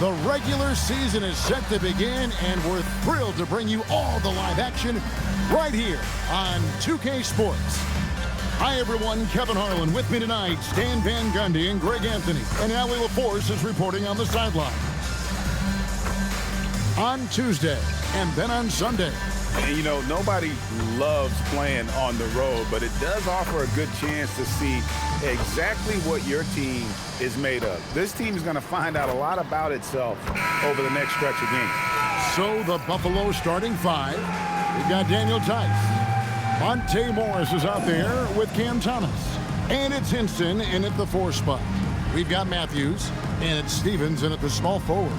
The regular season is set to begin, and we're thrilled to bring you all the live action right here on 2K Sports. Hi, everyone. Kevin Harlan with me tonight. Stan Van Gundy and Greg Anthony. And Allie LaForce is reporting on the sideline. On Tuesday, and then on Sunday. And, you know, nobody loves playing on the road, but it does offer a good chance to see exactly what your team is made of. This team is going to find out a lot about itself over the next stretch of games. So the Buffalo starting five. We've got Daniel Tice. Monte Morris is out there with Cam Thomas. And it's Hinson in at the 4 spot. We've got Matthews, and it's Stevens in at the small forward.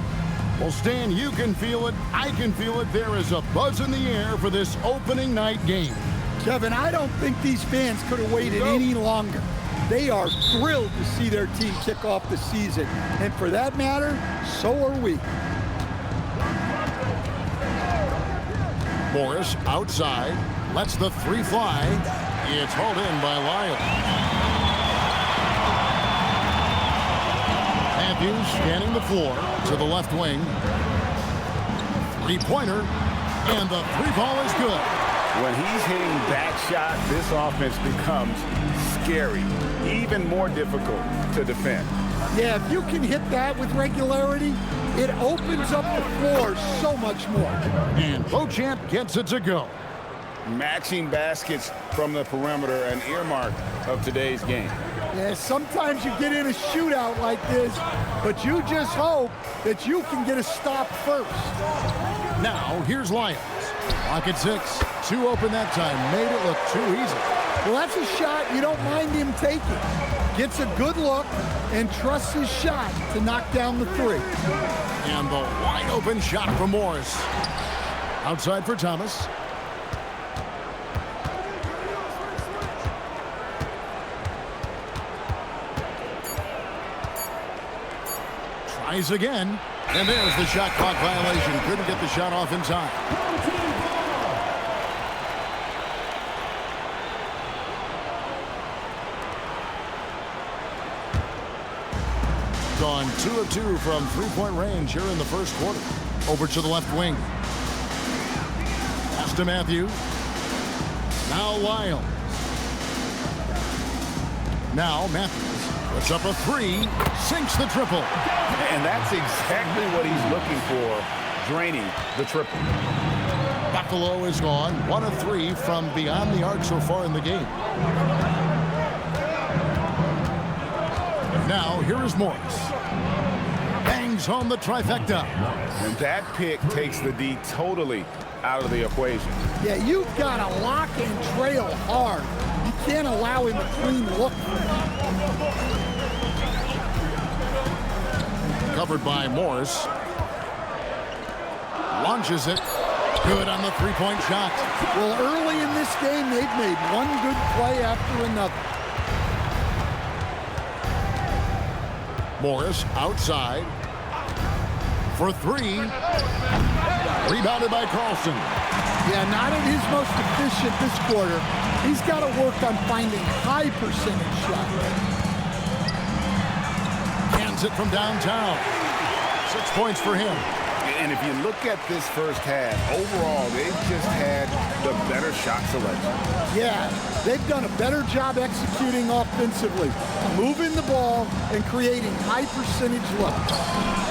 Well, Stan, you can feel it. I can feel it. There is a buzz in the air for this opening night game. Kevin, I don't think these fans could have waited any longer. They are thrilled to see their team kick off the season. And for that matter, so are we. Morris outside. Lets the 3 fly. It's hauled in by Lyle. Matthews scanning the floor to the left wing. 3-pointer. And the 3-ball is good. When he's hitting that shot, this offense becomes scary, even more difficult to defend. Yeah, if you can hit that with regularity, it opens up the floor so much more. And Beauchamp gets it to go. Matching baskets from the perimeter, an earmark of today's game. Yeah, sometimes you get in a shootout like this, but you just hope that you can get a stop first. Now, here's Lyons. Pocket 6. 2 open that time. Made it look too easy. Well, that's a shot you don't mind him taking. Gets a good look and trusts his shot to knock down the 3. And the wide open shot from Morris. Outside for Thomas. Tries again. And there's the shot clock violation. Couldn't get the shot off in time. Gone 2 of 2 from 3-point range here in the first quarter. Over to the left wing. Pass to Matthews. Now Lyles. Now Matthews puts up a 3. Sinks the triple. And that's exactly what he's looking for, draining the triple. Buffalo is gone 1 of 3 from beyond the arc so far in the game. Now, here is Morris. Bangs home the trifecta. And that pick takes the D totally out of the equation. Yeah, you've got to lock and trail hard. You can't allow him a clean look. Covered by Morris. Launches it. Good on the 3-point shot. Well, early in this game, they've made one good play after another. Morris outside for 3. Rebounded by Carlson. Yeah, not at his most efficient this quarter. He's got to work on finding high percentage shots. Hands it from downtown. 6 points for him. And if you look at this first half, overall, they've just had the better shot selection. Yeah, they've done a better job executing offensively, moving the ball and creating high percentage looks.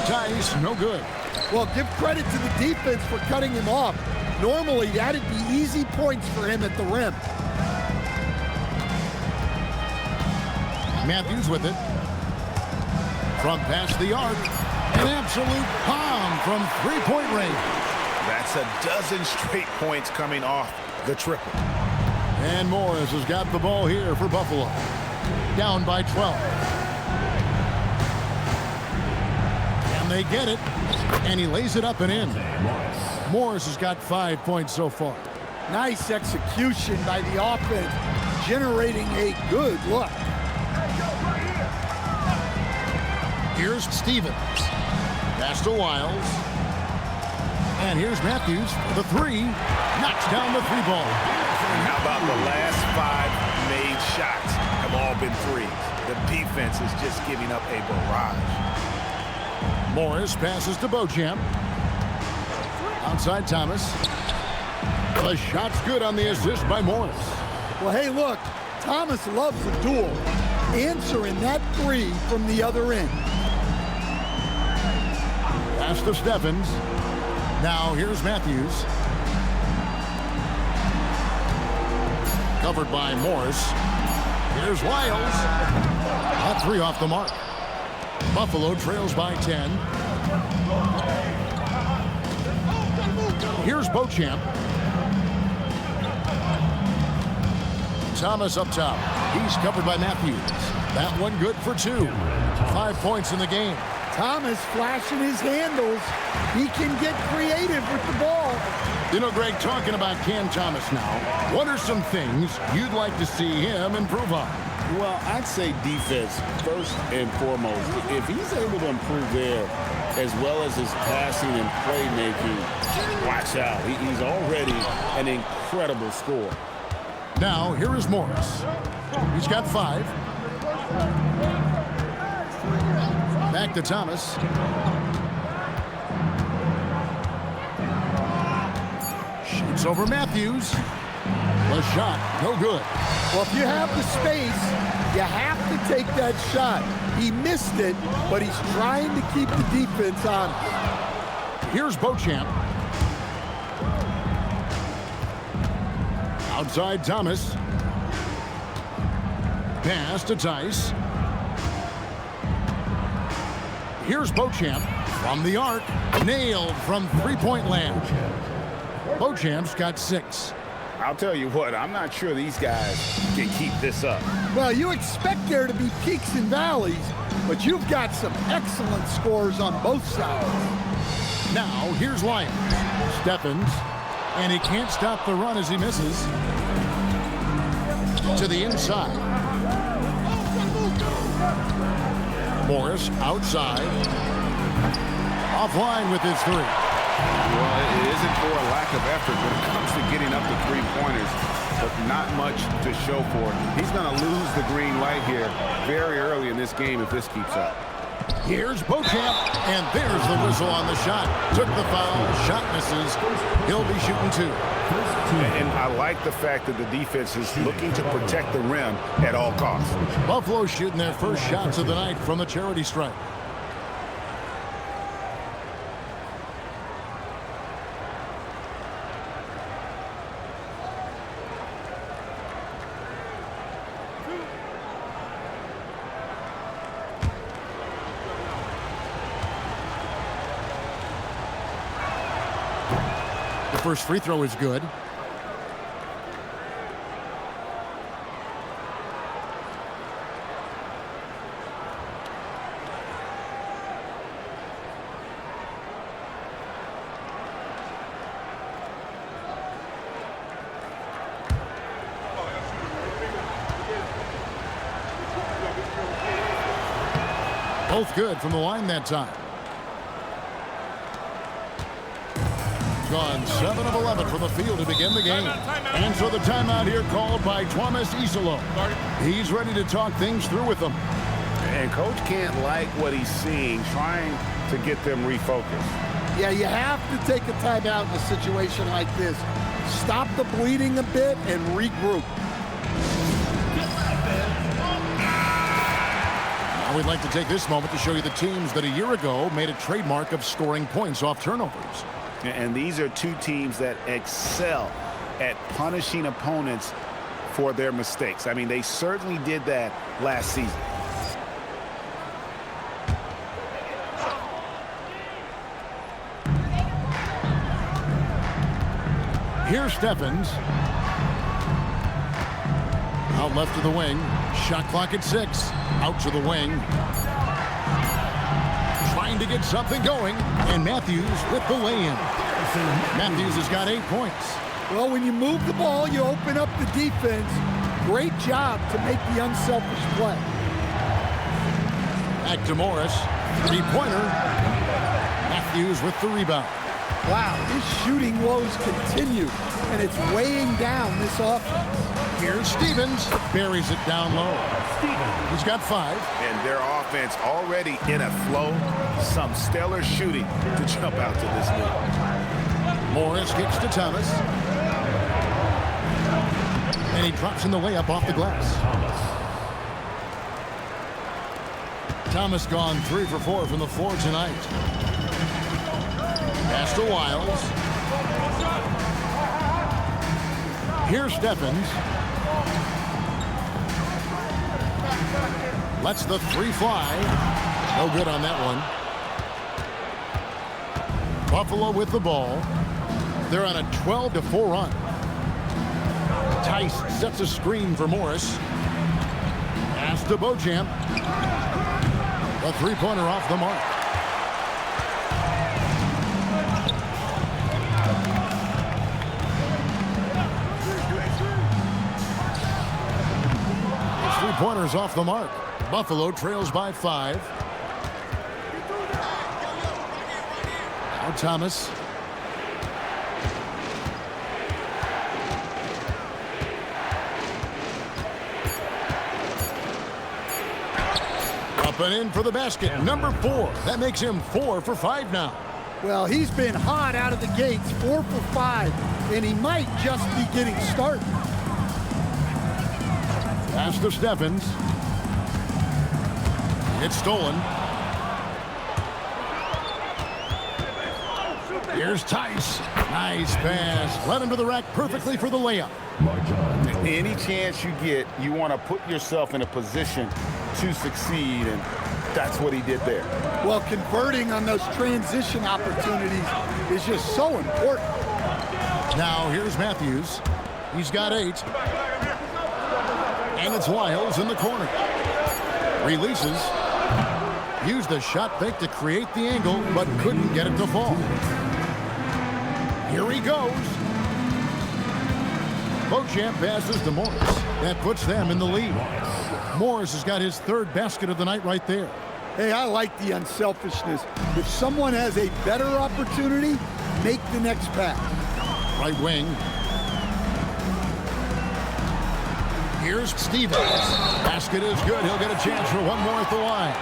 Tice, no good. Well, give credit to the defense for cutting him off. Normally, that'd be easy points for him at the rim. Matthews with it. From past the arc. An absolute bomb from 3-point range. That's a dozen straight points coming off the triple. And Morris has got the ball here for Buffalo. Down by 12. And they get it. And he lays it up and in. Morris has got 5 points so far. Nice execution by the offense, generating a good look. Here's Stevens. Pass to Lyles. And here's Matthews for the 3. Knocks down the 3-ball. And how about the last 5 made shots have all been threes? The defense is just giving up a barrage. Morris passes to Beauchamp. Outside Thomas. The shot's good on the assist by Morris. Well, hey, look, Thomas loves a duel. Answering that three from the other end. Pass to Stephens. Now here's Matthews. Covered by Morris. Here's Lyles. That three off the mark. Buffalo trails by 10. Here's Beauchamp. Thomas up top. He's covered by Matthews. That one good for 2. 5 points in the game. Thomas flashing his handles. He can get creative with the ball. You know, Greg, talking about Cam Thomas now, what are some things you'd like to see him improve on? Well, I'd say defense first and foremost. If he's able to improve there, as well as his passing and playmaking, watch out. He's already an incredible scorer. Now, here is Morris. He's got 5. Back to Thomas. Shoots over Matthews. The shot, no good. Well, if you have the space, you have to take that shot. He missed it, but he's trying to keep the defense on. Here's Beauchamp. Outside Thomas. Pass to Tice. Here's Beauchamp from the arc. Nailed from three-point land. Beauchamp's got 6. I'll tell you what, I'm not sure these guys can keep this up. Well, you expect there to be peaks and valleys, but you've got some excellent scores on both sides. Now, here's Lyons. Stephens. And he can't stop the run as he misses. To the inside. Morris outside. Offline with his 3. Well, it isn't for a lack of effort when it comes to getting up to three-pointers, but not much to show for it. He's going to lose the green light here very early in this game if this keeps up. Here's Beauchamp, and there's the whistle on the shot. Took the foul, shot misses. He'll be shooting 2. And I like the fact that the defense is looking to protect the rim at all costs. Buffalo shooting their first shots of the night from the charity stripe. First free throw is good. Both good from the line that time. Gone 7 of 11 from the field to begin the game. And so the timeout here called by Thomas Isolo. He's ready to talk things through with them. And Coach can't like what he's seeing, trying to get them refocused. Yeah, you have to take a timeout in a situation like this. Stop the bleeding a bit and regroup. Now we'd like to take this moment to show you the teams that a year ago made a trademark of scoring points off turnovers. And these are two teams that excel at punishing opponents for their mistakes. I mean, they certainly did that last season. Here's Stephens. Out left to the wing. Shot clock at 6. Out to the wing. Trying to get something going. And Matthews with the lay-in. Matthews has got 8 points. Well, when you move the ball, you open up the defense. Great job to make the unselfish play. Back to Morris. Three-pointer. Matthews with the rebound. Wow, his shooting woes continue, and it's weighing down this offense. Here's Stevens. Buries it down low. He's got 5. And their offense already in a flow. Some stellar shooting to jump out to this lead. Morris kicks to Thomas. And he drops in the layup off the glass. Thomas gone 3 for 4 from the floor tonight. Pass to Wiles. Here's Stephens. Lets the 3 fly. No good on that one. Buffalo with the ball. They're on a 12-4 run. Tice sets a screen for Morris. Pass to Beauchamp. The three-pointer off the mark. His three-pointer's off the mark. Buffalo trails by 5. Now Thomas. Up and in for the basket. Number 4. That makes him 4 for 5 now. Well, he's been hot out of the gates, 4 for 5, and he might just be getting started. Pass to Stephens. It's stolen. Here's Tice. Nice pass. Led him to the rack perfectly for the layup. Any chance you get, you want to put yourself in a position to succeed, and that's what he did there. Well, converting on those transition opportunities is just so important. Now here's Matthews. He's got 8. And it's Wiles in the corner. Releases. Used the shot fake to create the angle, but couldn't get it to fall. Here he goes. Beauchamp passes to Morris. That puts them in the lead. Morris has got his 3rd basket of the night right there. Hey, I like the unselfishness. If someone has a better opportunity, make the next pass. Right wing. Here's Stevens. Basket is good. He'll get a chance for one more at the line.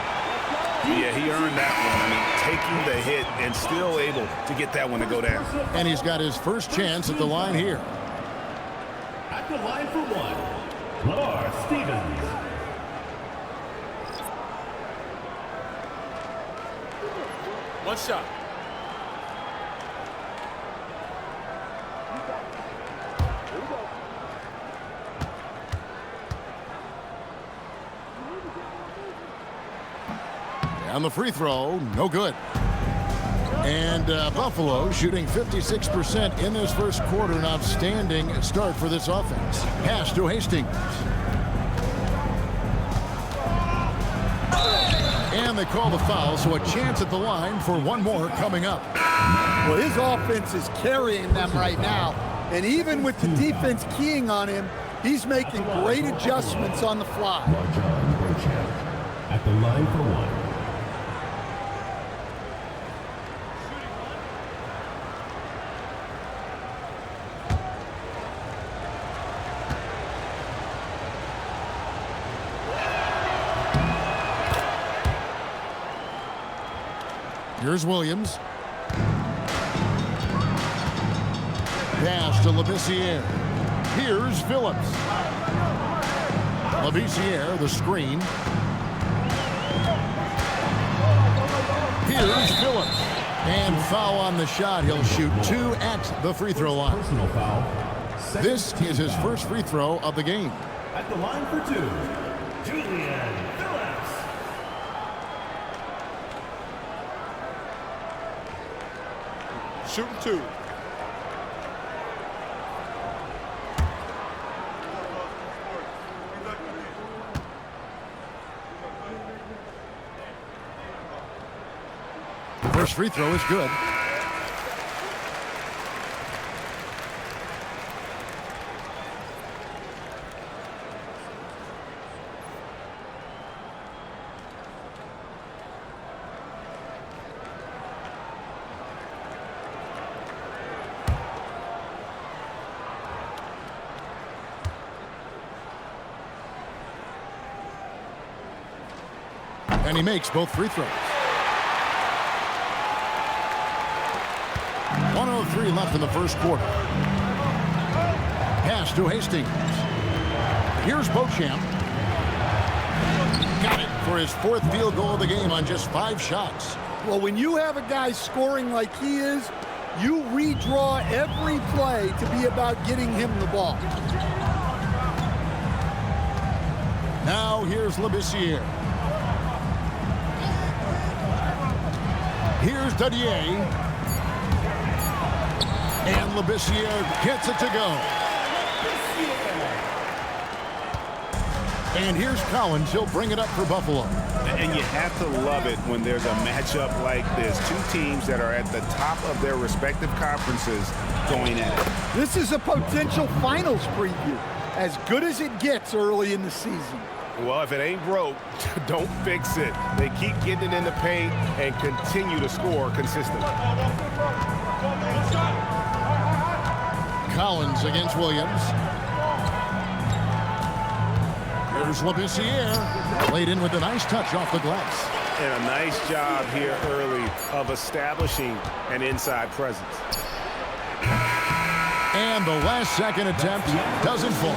Yeah, he earned that one. I mean, taking the hit and still able to get that one to go down. And he's got his first chance at the line here. At the line for 1, Lamar Stevens. One shot. And the free throw, no good. And Buffalo shooting 56% in this first quarter. An outstanding start for this offense. Pass to Hastings. And they call the foul, so a chance at the line for one more coming up. Well, his offense is carrying them right now. And even with the defense keying on him, he's making great adjustments on the fly. At the line for 1. Here's Williams. Pass to Labissiere. Here's Phillips. Labissiere, the screen. Here's Phillips. And foul on the shot. He'll shoot 2 at the free throw line. Personal foul. This is his first free throw of the game. At the line for 2, Julian Phillips. Shooting 2. First free throw is good. And he makes both free throws. 1:03 left in the first quarter. Pass to Hastings. Here's Beauchamp. Got it for his 4th field goal of the game on just 5 shots. Well, when you have a guy scoring like he is, you redraw every play to be about getting him the ball. Now here's Labissiere. Here's Dadier. And Labissiere gets it to go. And here's Collins. He'll bring it up for Buffalo. And you have to love it when there's a matchup like this. 2 teams that are at the top of their respective conferences going at it. This is a potential finals preview, as good as it gets early in the season. Well, if it ain't broke, don't fix it. They keep getting it in the paint and continue to score consistently. Collins against Williams. Here's Labissiere. Laid in with a nice touch off the glass. And a nice job here early of establishing an inside presence. And the last second attempt doesn't fall.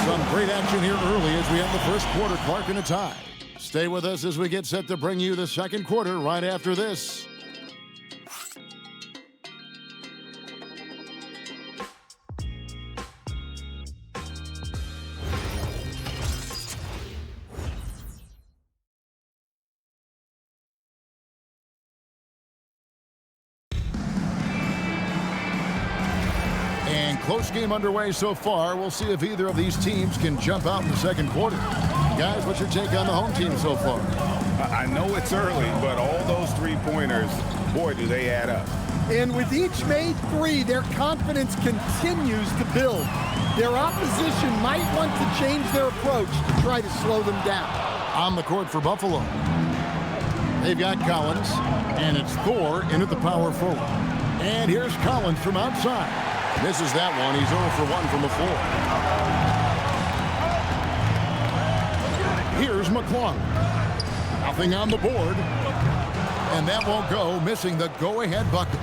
Some great action here early as we end the first quarter. Clark in a tie. Stay with us as we get set to bring you the second quarter right after this. Close game underway so far. We'll see if either of these teams can jump out in the second quarter. Guys, what's your take on the home team so far? I know it's early, but all those 3-pointers, boy, do they add up. And with each made 3, their confidence continues to build. Their opposition might want to change their approach to try to slow them down. On the court for Buffalo, they've got Collins, and it's Thor in at the power forward. And here's Collins from outside. Misses that one. He's 0 for 1 from the floor. Here's McClung. Nothing on the board. And that won't go, missing the go-ahead bucket.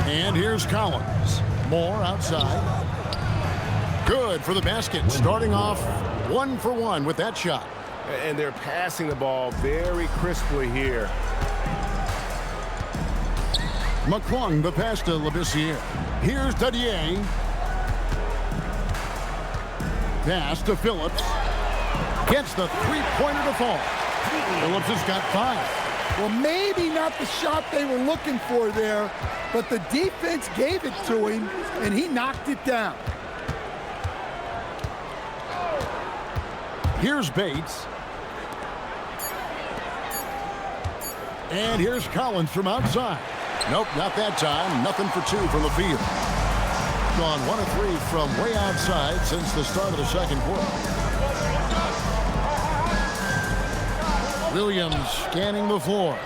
And here's Collins. Moore outside. Good for the basket. Starting off 1 for 1 with that shot. And they're passing the ball very crisply here. McClung, the pass to Labissiere. Here's Dadier. Pass to Phillips. Gets the 3-pointer to fall. Phillips has got 5. Well, maybe not the shot they were looking for there, but the defense gave it to him, and he knocked it down. Here's Bates. And here's Collins from outside. Nope, not that time. Nothing for 2 from the field. Gone 1 of 3 from way outside since the start of the second quarter. Williams scanning the floor.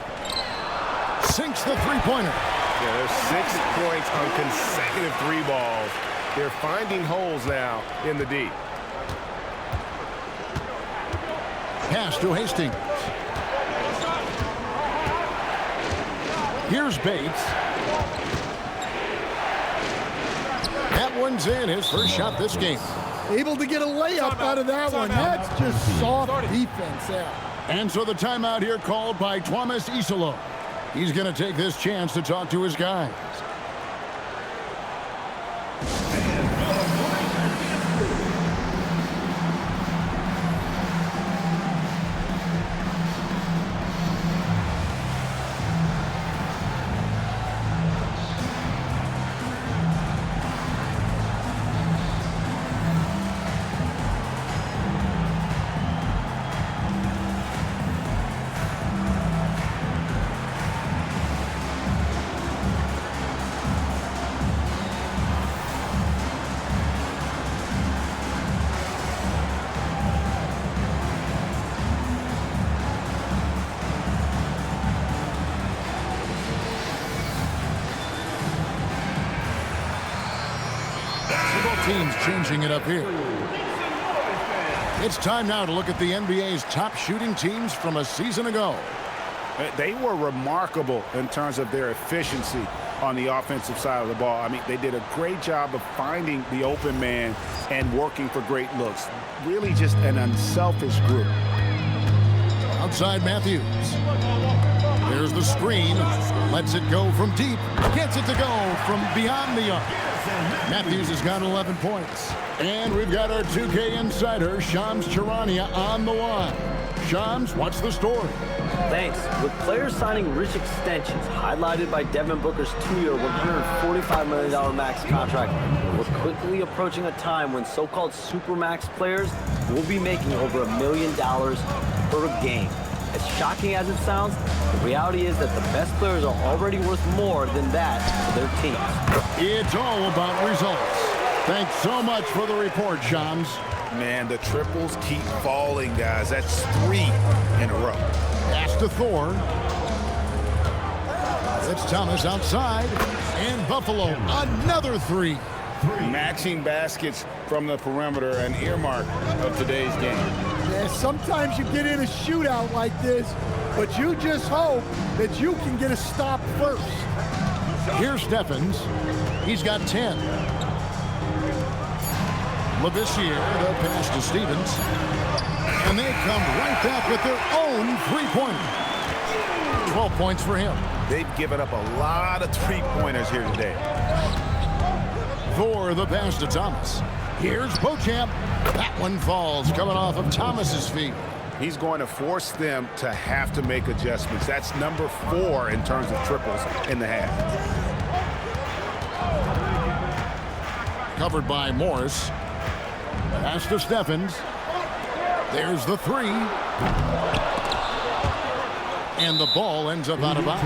Sinks the 3-pointer. Yeah, there's 6 points on consecutive 3 balls. They're finding holes now in the D. Pass to Hastings. Here's Bates. That one's in. His first shot this game. Able to get a layup out of that one. That's just soft defense there. And so the timeout here called by Thomas Isolo. He's going to take this chance to talk to his guys. Teams changing it up here. It's time now to look at the NBA's top shooting teams from a season ago. They were remarkable in terms of their efficiency on the offensive side of the ball. I mean, they did a great job of finding the open man and working for great looks. Really just an unselfish group. Outside Matthews. There's the screen. Lets it go from deep. Gets it to go from beyond the arc. Matthews has got 11 points. And we've got our 2K insider, Shams Charania, on the line. Shams, what's the story? Thanks. With players signing rich extensions, highlighted by Devin Booker's 2-year, $145 million max contract, we're quickly approaching a time when so-called supermax players will be making over $1 million per game. As shocking as it sounds, the reality is that the best players are already worth more than that to their teams. It's all about results. Thanks so much for the report, Shams. Man, the triples keep falling, guys. That's 3 in a row. Pass to Thor. It's Thomas outside. And Buffalo, another 3. Matching baskets from the perimeter, an earmark of today's game. Yeah, sometimes you get in a shootout like this, but you just hope that you can get a stop first. Here's Stephens. He's got 10. Labissiere, the pass to Stevens. And they come right back with their own three-pointer. 12 points for him. They've given up a lot of three-pointers here today. For the pass to Thomas. Here's Beauchamp. That one falls, coming off of Thomas's feet. He's going to force them to have to make adjustments. That's number 4 in terms of triples in the half. Covered by Morris. Pass to Stephens. There's the 3. And the ball ends up out of bounds.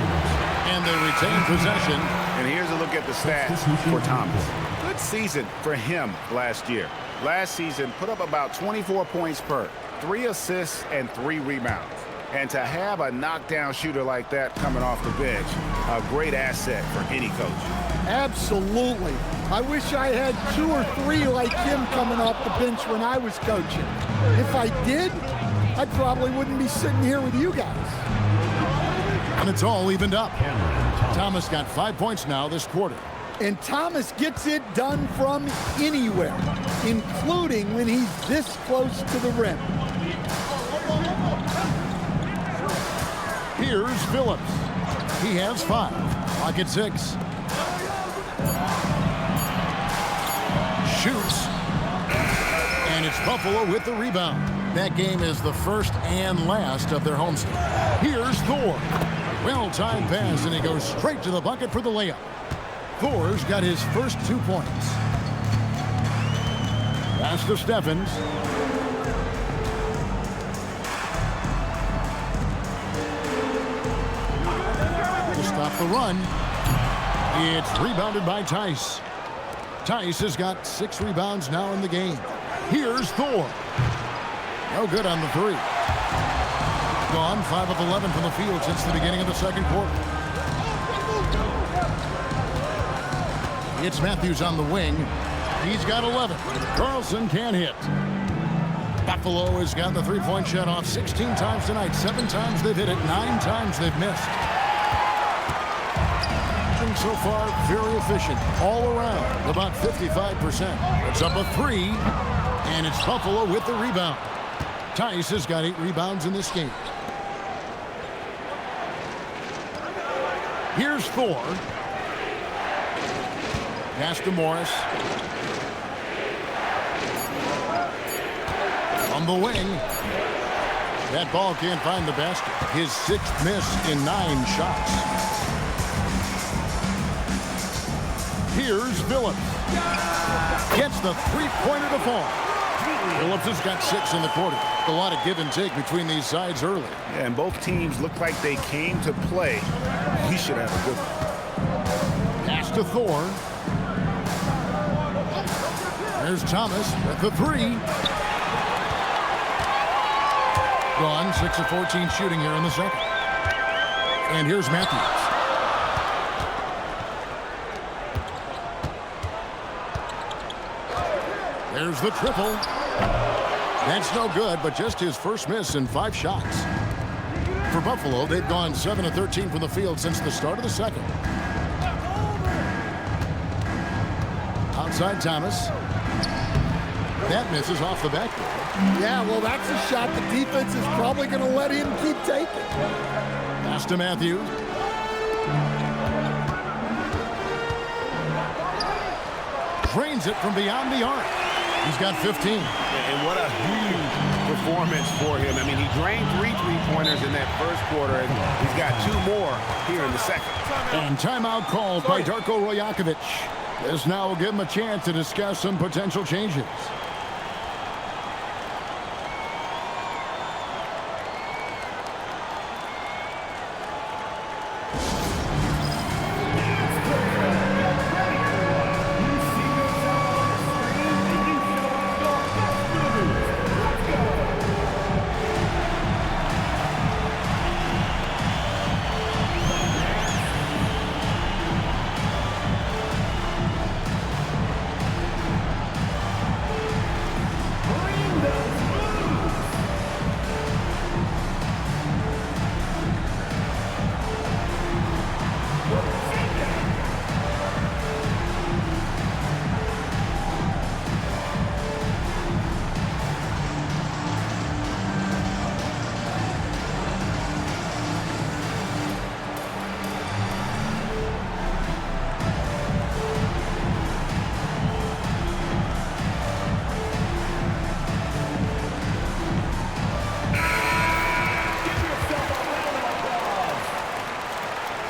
And they retain possession. And here's a look at the stats for Thomas. Good season for him last year. Last season, put up about 24 points per, 3 assists and 3 rebounds. And to have a knockdown shooter like that coming off the bench, a great asset for any coach. Absolutely. I wish I had 2 or 3 like him coming off the bench when I was coaching. If I did, I probably wouldn't be sitting here with you guys. And it's all evened up. Thomas got 5 points now this quarter. And Thomas gets it done from anywhere, including when he's this close to the rim. Here's Phillips. He has 5. Clock at 6. Shoots. And it's Buffalo with the rebound. That game is the first and last of their homestand. Here's Thor. Well-timed pass, and he goes straight to the bucket for the layup. Thor's got his first 2 points. Pass to Stephens. To stop the run. It's rebounded by Tice. Tice has got 6 rebounds now in the game. Here's Thor. No good on the 3. Gone 5 of 11 from the field since the beginning of the second quarter. It's Matthews on the wing. He's got 11. Carlson can't hit. Buffalo has gotten the three-point shot off 16 times tonight. 7 times they've hit it. 9 times they've missed. And so far, very efficient all around, about 55%. It's up a 3, and it's Buffalo with the rebound. Tice has got 8 rebounds in this game. Here's Thor. Pass to Morris. On the wing. That ball can't find the basket. His 6th miss in 9 shots. Here's Phillips. Gets the three-pointer to fall. Phillips has got 6 in the quarter. A lot of give and take between these sides early. Yeah, and both teams look like they came to play. We should have a good one. Pass to Thor. There's Thomas with the 3. Gone 6 of 14 shooting here in the second. And here's Matthews. There's the triple. That's no good, but just his first miss in 5 shots. For Buffalo, they've gone 7 of 13 from the field since the start of the second. Outside Thomas. That misses off the backboard. Yeah, well, that's a shot the defense is probably going to let him keep taking. Pass to Matthews. Drains it from beyond the arc. He's got 15. And what a huge performance for him. I mean, he drained 3 3-pointers in that first quarter, and he's got 2 more here in the second. And timeout called by Darko Rojakovic. This now will give him a chance to discuss some potential changes.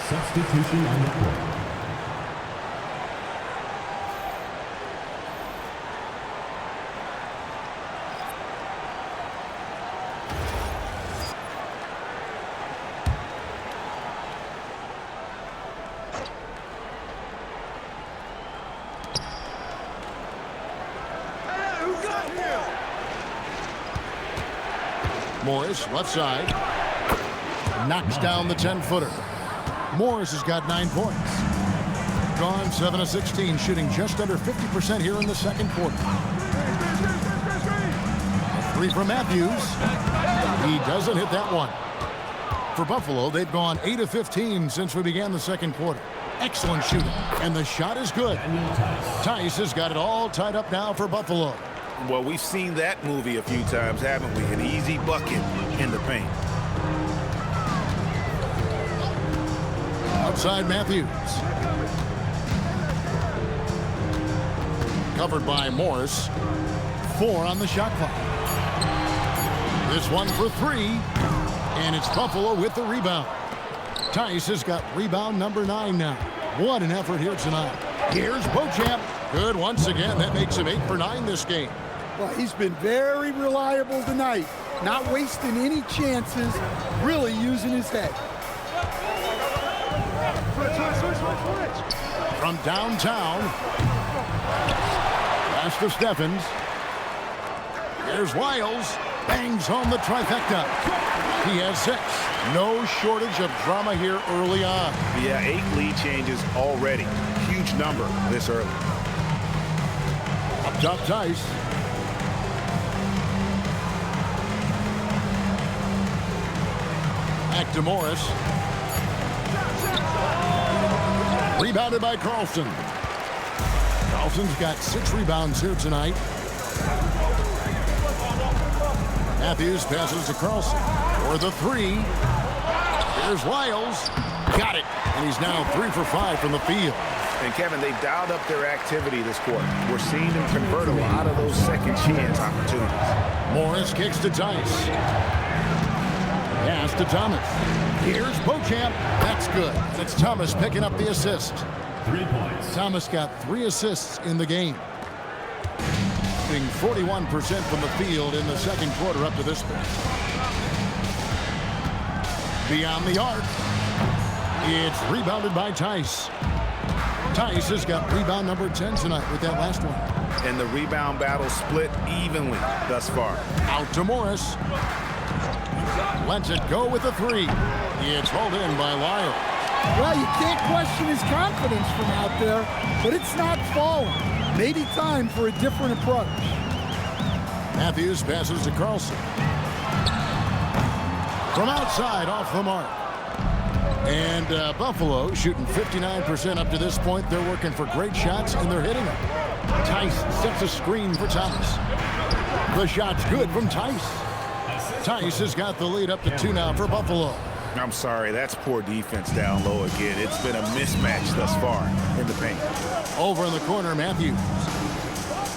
Substitution on the court. Morris, left side. Knocks down the 10-footer. Morris has got 9 points. Gone 7 of 16, shooting just under 50% here in the second quarter. 3 from Matthews. He doesn't hit that one. For Buffalo, they've gone 8 of 15 since we began the second quarter. Excellent shooting, and the shot is good. Tice has got it all tied up now for Buffalo. Well, we've seen that movie a few times, haven't we? An easy bucket in the paint. Outside Matthews. Covered by Morris. 4 on the shot clock. This one for 3. And it's Buffalo with the rebound. Tice has got rebound number 9 now. What an effort here tonight. Here's Beauchamp. Good once again. That makes him 8 for 9 this game. Well, he's been very reliable tonight. Not wasting any chances. Really using his head. From downtown. Pass to Steffens. Here's Wiles. Bangs home the trifecta. He has 6. No shortage of drama here early on. Yeah, 8 lead changes already. Huge number this early. Up top, Tice. Back to Morris. Rebounded by Carlson. Carlson's got 6 rebounds here tonight. Matthews passes to Carlson for the 3. Here's Wiles. Got it. And he's now 3 for 5 from the field. And Kevin, they've dialed up their activity this quarter. We're seeing them convert a lot of those second chance opportunities. Morris kicks to Tice. Pass to Thomas. Here's Beauchamp. That's good. And it's Thomas picking up the assist. 3 points. Thomas got 3 assists in the game. Shooting 41% from the field in the second quarter up to this point. Beyond the arc. It's rebounded by Tice. Tice has got rebound number 10 tonight with that last one. And the rebound battle split evenly thus far. Out to Morris. Lets it go with a 3. It's hauled in by Lyle. Well, you can't question his confidence from out there, but it's not falling. Maybe time for a different approach. Matthews passes to Carlson. From outside, off the mark. And Buffalo shooting 59% up to this point. They're working for great shots, and they're hitting them. Tice sets a screen for Thomas. The shot's good from Tice. Tice has got the lead up to 2 now for Buffalo. I'm sorry, that's poor defense down low again. It's been a mismatch thus far in the paint. Over in the corner, Matthews.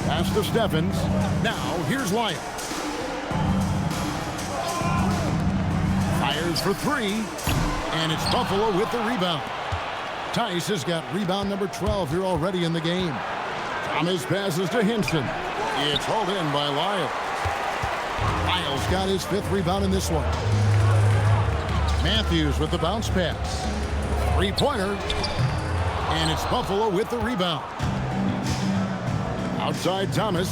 Pass to Steffens. Now, here's Lyon. Fires for 3. And it's Buffalo with the rebound. Tice has got rebound number 12 here already in the game. Thomas passes to Hinton. It's hauled in by Lyle. Lyle's got his 5th rebound in this one. Matthews with the bounce pass. 3-pointer. And it's Buffalo with the rebound. Outside Thomas.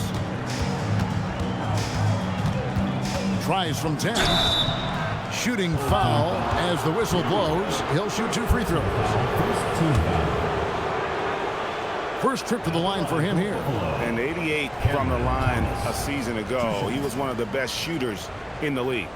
Tries from 10. Shooting foul as the whistle blows. He'll shoot 2 free throws. First trip to the line for him here. And 88 from the line a season ago. He was one of the best shooters in the league.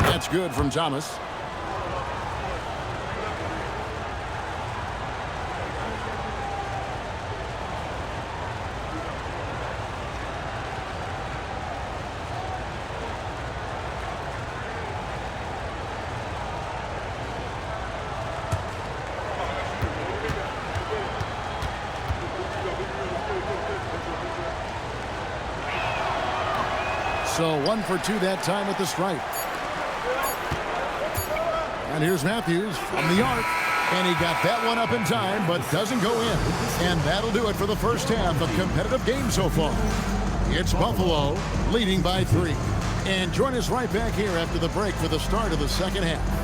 That's good from Thomas. So 1 for 2 that time at the stripe. And here's Matthews from the arc. And he got that one up in time, but doesn't go in. And that'll do it for the first half of competitive game so far. It's Buffalo leading by 3. And join us right back here after the break for the start of the second half.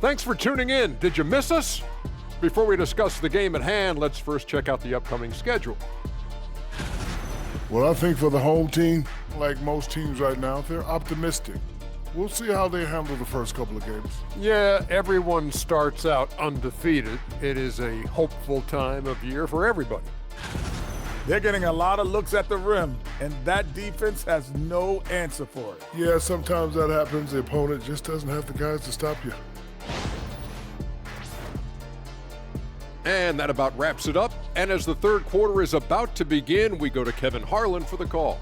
Thanks for tuning in. Did you miss us? Before we discuss the game at hand, let's first check out the upcoming schedule. Well, I think for the home team, like most teams right now, they're optimistic. We'll see how they handle the first couple of games. Yeah, everyone starts out undefeated. It is a hopeful time of year for everybody. They're getting a lot of looks at the rim, and that defense has no answer for it. Yeah, sometimes that happens. The opponent just doesn't have the guys to stop you. And that about wraps it up. And as the third quarter is about to begin, we go to Kevin Harlan for the call.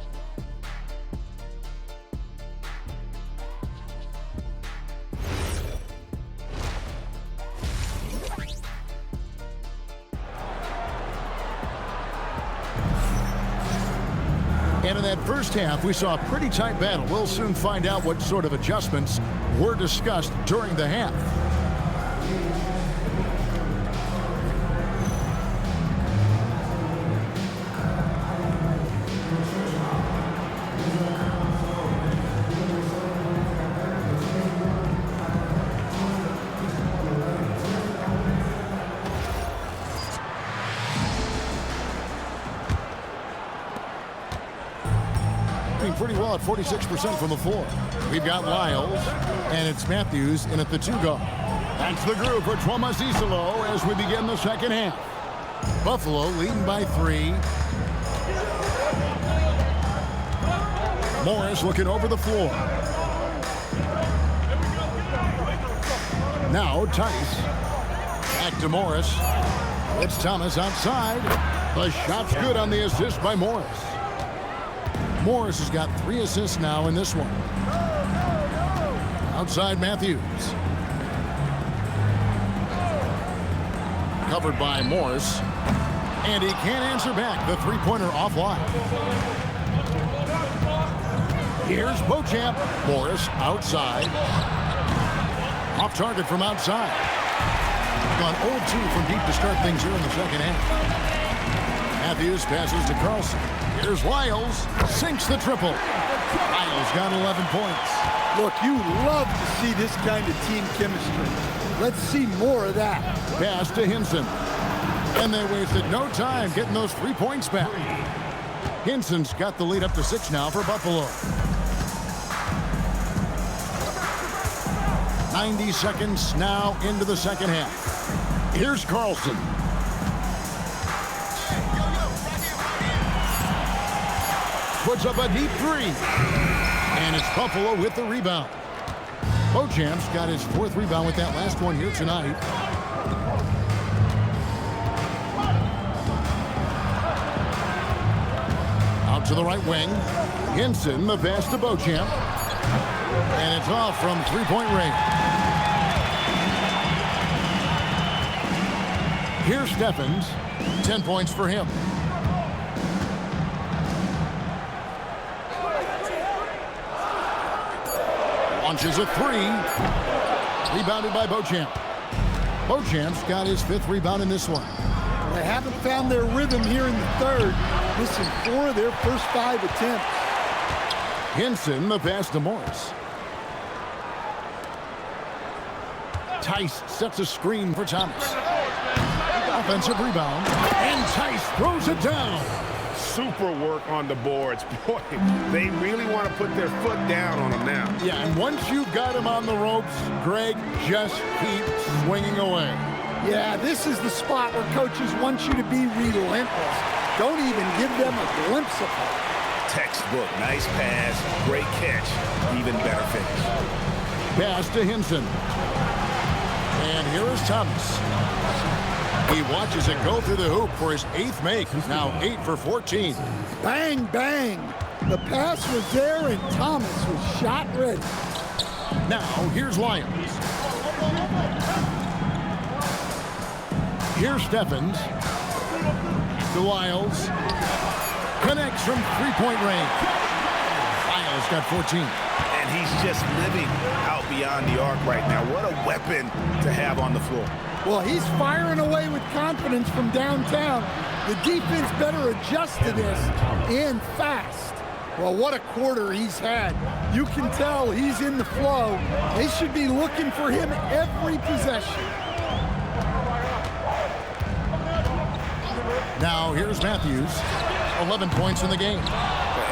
And in that first half, we saw a pretty tight battle. We'll soon find out what sort of adjustments were discussed during the half. Pretty well at 46% from the floor. We've got Lyles, and it's Matthews in at the 2 guard. That's the groove for Thomas Isolo as we begin the second half. Buffalo leading by 3. Morris looking over the floor. Now Tice. Back to Morris. It's Thomas outside. The shot's good on the assist by Morris. Morris has got 3 assists now in this one. Outside Matthews. Covered by Morris. And he can't answer back. The 3-pointer offline. Here's Beauchamp. Morris outside. Off target from outside. gone 0-2 from deep to start things here in the second half. Matthews passes to Carlson. Here's Lyles. Sinks the triple. Lyles got 11 points. Look, you love to see this kind of team chemistry. Let's see more of that. Pass to Hinson. And they wasted no time getting those 3 points back. Hinson's got the lead up to 6 now for Buffalo. 90 seconds now into the second half. Here's Carlson. Puts up a deep 3. And it's Buffalo with the rebound. Beauchamp's got his 4th rebound with that last one here tonight. Out to the right wing. Hinson, the pass to Beauchamp. And it's off from 3-point range. Here's Stephens. 10 points for him. Launches a 3. Rebounded by Beauchamp. Beauchamp's got his 5th rebound in this one. They haven't found their rhythm here in the third. Missing 4 of their first 5 attempts. Hinson, the pass to Morris. Tice sets a screen for Thomas. Offensive rebound. And Tice throws it down. Super work on the boards. Boy, they really want to put their foot down on them now. Yeah, and once you've got him on the ropes, Greg, just keep swinging away. Yeah, this is the spot where coaches want you to be relentless. Don't even give them a glimpse of it. Textbook, nice pass, great catch, even better finish. Pass to Hinson. And here is Thomas. He watches it go through the hoop for his 8th make. Now 8 for 14. Bang, bang. The pass was there and Thomas was shot ready. Now here's Lyons. Here's Stephens. To Lyles. Connects from 3-point range. Lyles got 14. And he's just living out beyond the arc right now. What a weapon to have on the floor. Well, he's firing away with confidence from downtown. The defense better adjust to this, and fast. Well, what a quarter he's had. You can tell he's in the flow. They should be looking for him every possession. Now here's Matthews. 11 points in the game.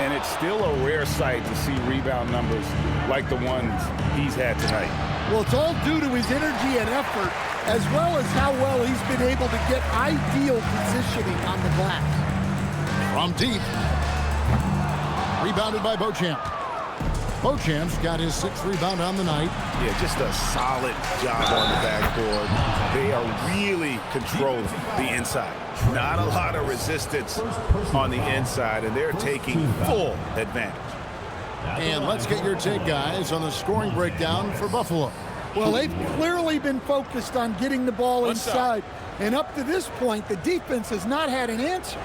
And it's still a rare sight to see rebound numbers like the ones he's had tonight. Well, it's all due to his energy and effort, as well as how well he's been able to get ideal positioning on the glass. From deep. Rebounded by Beauchamp. Beauchamp's got his 6th rebound on the night. Yeah, just a solid job on the backboard. They are really controlling the inside. Not a lot of resistance on the inside, and they're taking full advantage. And let's get your take, guys, on the scoring breakdown for Buffalo. Well, they've clearly been focused on getting the ball inside. And up to this point, the defense has not had an answer.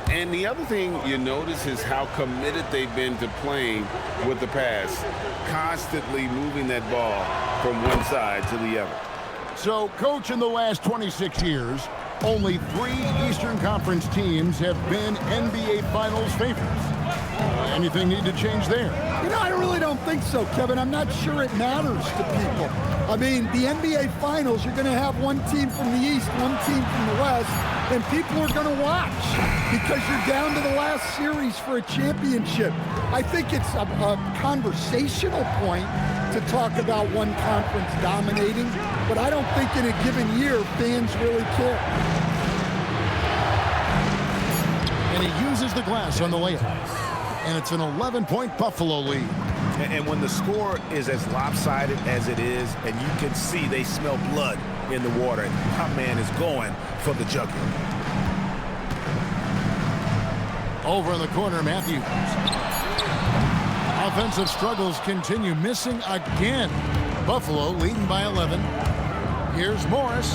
And the other thing you notice is how committed they've been to playing with the pass, constantly moving that ball from one side to the other. So, Coach, in the last 26 years, only 3 Eastern Conference teams have been NBA Finals favorites. Anything need to change there? You know, I really don't think so, Kevin. I'm not sure it matters to people. I mean, the NBA Finals, you're going to have one team from the East, one team from the West, and people are going to watch because you're down to the last series for a championship. I think it's a conversational point to talk about one conference dominating, but I don't think in a given year fans really care. And he uses the glass on the layup. And it's an 11-point Buffalo lead. And when the score is as lopsided as it is, and you can see they smell blood in the water, and my man is going for the jugular. Over in the corner, Matthews. Offensive struggles continue, missing again. Buffalo leading by 11. Here's Morris.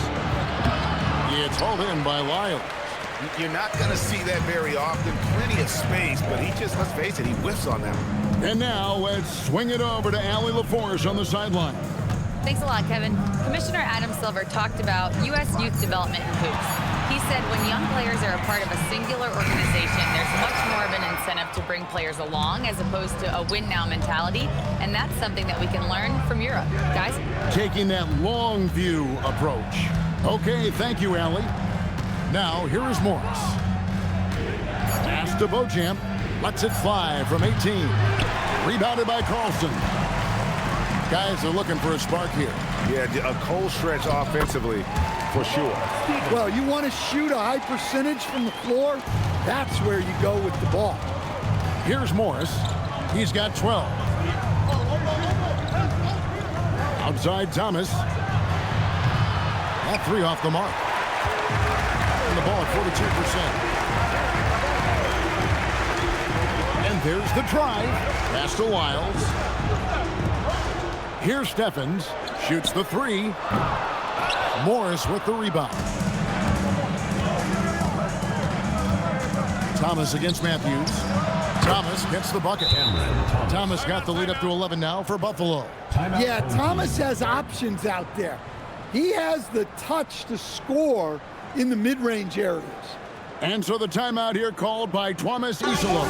It's hauled in by Lyles. You're not going to see that very often. Plenty of space, but he just, let's face it, he whiffs on that one. And now let's swing it over to Allie LaForce on the sideline. Thanks a lot, Kevin. Commissioner Adam Silver talked about U.S. youth development in hoops. He said when young players are a part of a singular organization, there's much more of an incentive to bring players along as opposed to a win-now mentality, and that's something that we can learn from Europe. Guys? Taking that long view approach. Okay, thank you, Allie. Now, here is Morris. Pass to Beauchamp. Lets it fly from 18. Rebounded by Carlson. Guys are looking for a spark here. Yeah, a cold stretch offensively, for sure. Well, you want to shoot a high percentage from the floor? That's where you go with the ball. Here's Morris. He's got 12. Outside Thomas. That three off the mark. And the ball at 42%. And there's the drive. Pass to Wiles. Here's Steffens. Shoots the three. Morris with the rebound. Thomas against Matthews. Thomas gets the bucket. Thomas got the lead up to 11 now for Buffalo. Yeah, Thomas has options out there. He has the touch to score in the mid-range areas. And so the timeout here called by Thomas Isolo.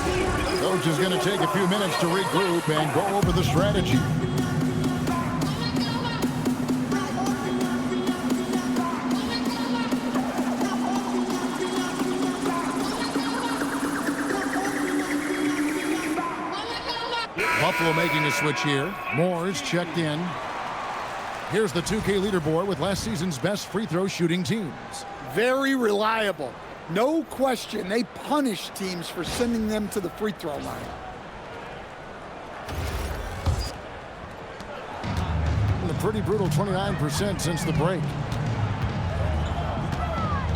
Coach is going to take a few minutes to regroup and go over the strategy. Buffalo making a switch here. Moore's checked in. Here's the 2K leaderboard with last season's best free throw shooting teams. Very reliable. No question, they punish teams for sending them to the free throw line. And a pretty brutal 29% since the break.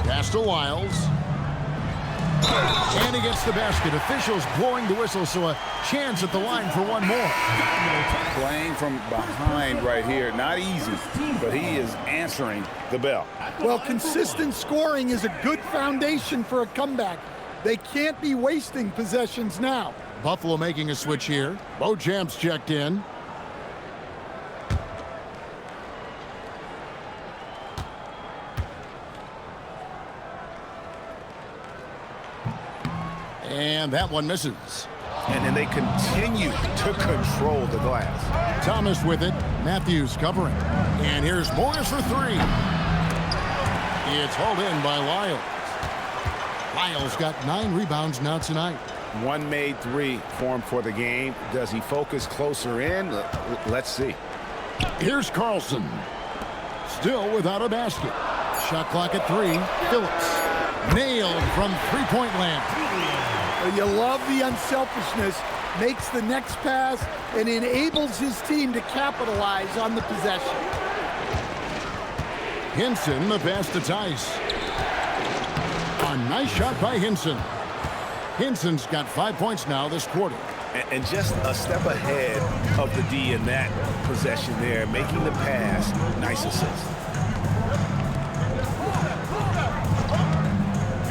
Pass to Wiles. And he gets the basket. Officials blowing the whistle, so a chance at the line for one more. Playing from behind right here, not easy, but he is answering the bell. Well, consistent scoring is a good foundation for a comeback. They can't be wasting possessions now. Buffalo making a switch here. Beauchamp's checked in. And that one misses. And then they continue to control the glass. Thomas with it. Matthews covering. And here's Morris for three. It's hauled in by Lyles. Lyles got 9 rebounds now tonight. One made three for him for the game. Does he focus closer in? Let's see. Here's Carlson. Still without a basket. Shot clock at 3. Phillips. Nailed from three-point land. You love the unselfishness, makes the next pass, and enables his team to capitalize on the possession. Hinson, the pass to Tice. A nice shot by Hinson. Hinson's got 5 points now this quarter. And just a step ahead of the D in that possession there, making the pass. Nice assist.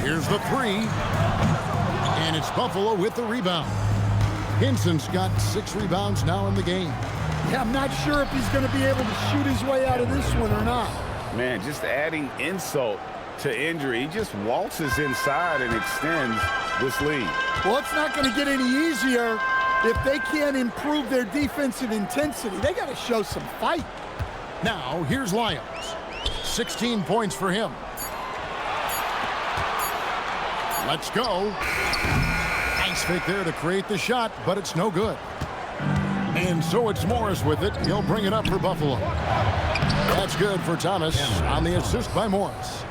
Here's the three. And it's Buffalo with the rebound. Hinson's got 6 rebounds now in the game. Yeah, I'm not sure if he's going to be able to shoot his way out of this one or not. Man, just adding insult to injury. He just waltzes inside and extends this lead. Well, it's not going to get any easier if they can't improve their defensive intensity. They got to show some fight. Now, here's Lyles. 16 points for him. Let's go. Nice fake there to create the shot, but it's no good. And so it's Morris with it. He'll bring it up for Buffalo. That's good for Thomas on the assist by Morris.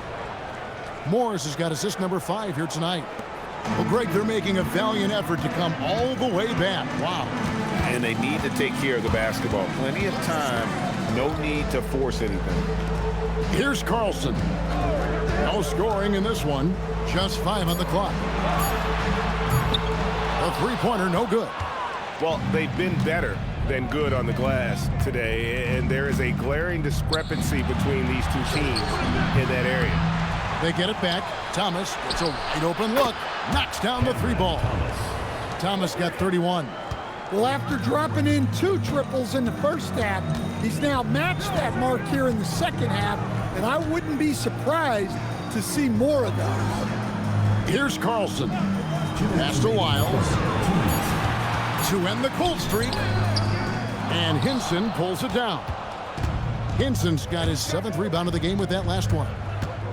Morris has got assist number 5 here tonight. Well, Greg, they're making a valiant effort to come all the way back. Wow. And they need to take care of the basketball. Plenty of time. No need to force anything. Here's Carlson. No scoring in this one. Just 5 on the clock. A three-pointer, no good. Well, they've been better than good on the glass today, and there is a glaring discrepancy between these two teams in that area. They get it back. Thomas gets a wide open look. Knocks down the 3 ball. Thomas got 31. Well, after dropping in 2 triples in the first half, he's now matched that mark here in the second half, and I wouldn't be surprised to see more of those. Here's Carlson. Pass to Wiles. To end the cold streak. And Hinson pulls it down. Hinson's got his 7th rebound of the game with that last one.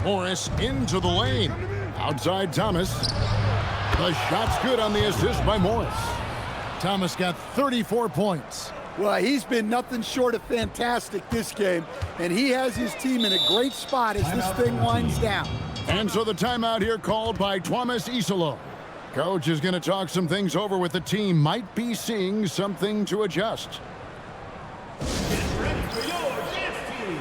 Morris into the lane. Outside Thomas. The shot's good on the assist by Morris. Thomas got 34 points. Well, he's been nothing short of fantastic this game, and he has his team in a great spot as this thing winds down. And so the timeout here called by Thomas Isolo. Coach is going to talk some things over with the team. Might be seeing something to adjust. Get ready for your dance team.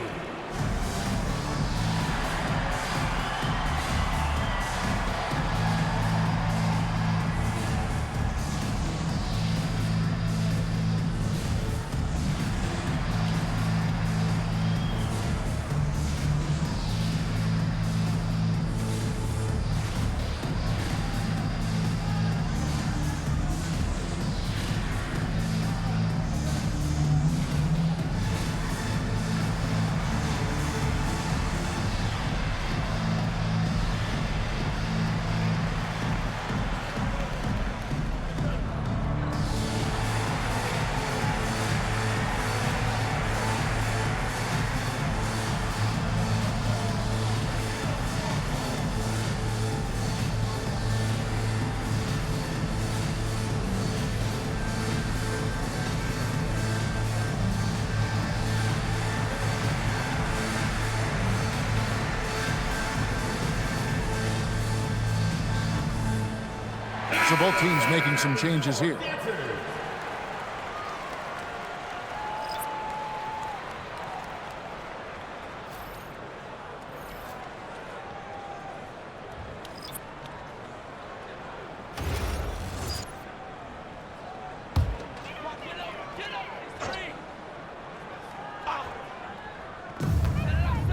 So both teams making some changes here.